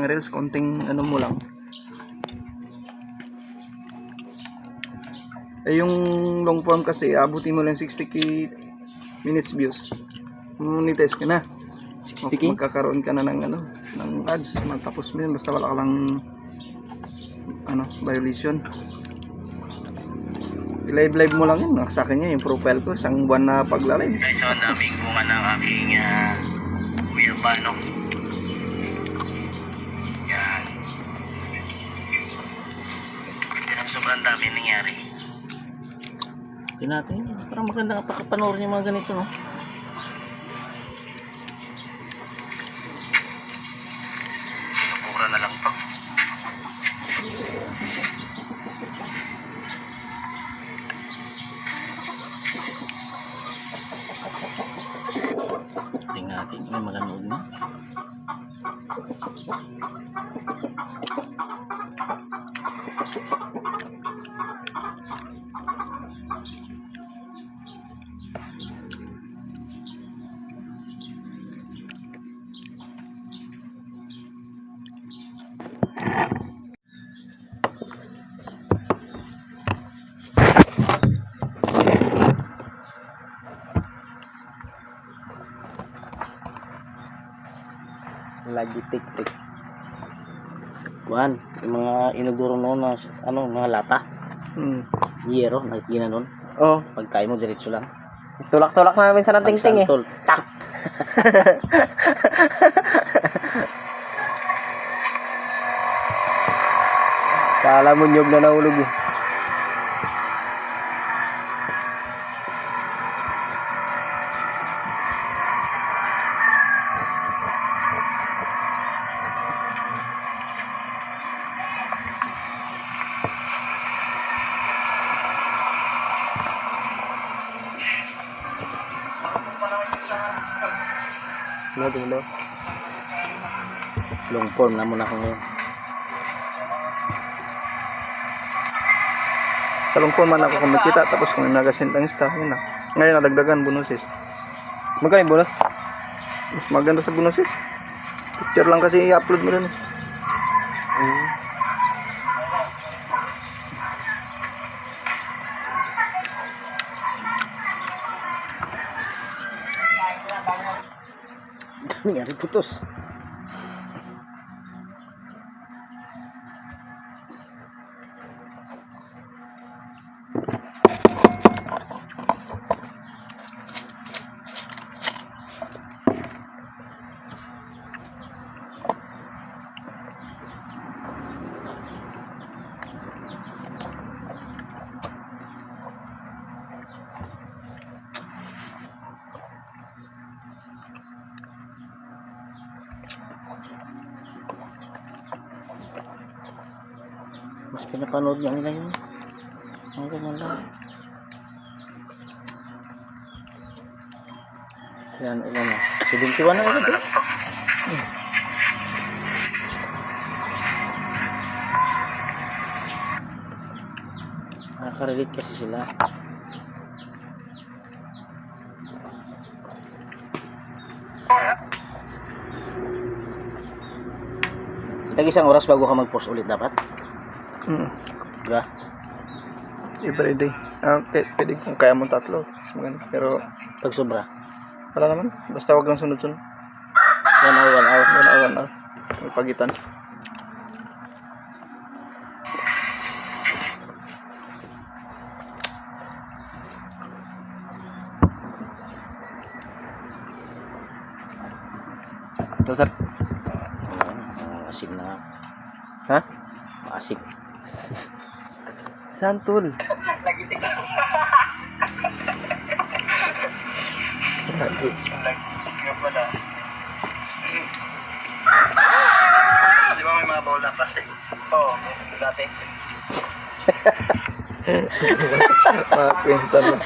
ang reels, konting ano mo lang. Eh yung long form kasi, abutin mo lang 60k minutes views. Monetize ka na. 60k? Magkakaroon ka na ng ano, ng ads. Matapos mo yun, basta wala ka lang ano, violation. I-live mo lang yun. Sa akin nga yung profile ko, isang buwan na pagla-live. Guys, so ang daming bunga ng aking wheel pa, no? Yan. Yan, sobrang dami nangyari. Tingnan natin. Parang maganda nga pakapanoorin yung mga ganito, no? Mura na lang to. Tingnan natin. May maganood na. Lagi tik-tik. Kuan, yung mga inuguro noon na ano, mga lata. Yero, nagkina noon. Oh, Pagkain mo diretso lang. tulak-tulak na namin sa nating-ting eh. Pagsantol, tak. Kala mo nyog na nahulog eh. Dilo. Long form na muna ko ngayon. Sa long form man ako kumikita, tapos kung nagasin ang staff yun na. Ngayon nadagdagan bonuses. Magkano yung bonus? Mas maganda sa bonuses. Picture lang kasi i-upload mo rin. Nangyari putos. Mas pinapanood niya nila yun. Ang ganyan lang. Yan, ilan na. 71 na agad eh. Nakaka-relate kasi sila. Tag-isang oras bago ka mag-post ulit dapat? Diba? Everyday. Pwede kung kaya mo tatlo. Maganda. Pero Pag sobra. wala naman. Basta wag lang sunod-sunod. 1 hour, 1 hour. 1 hour na. May pagitan. Ito sir. Asin na nga. Ha? Asin. Santol. Di ba may mga bowl na plastic? Oo, dati. Mga kwenta na.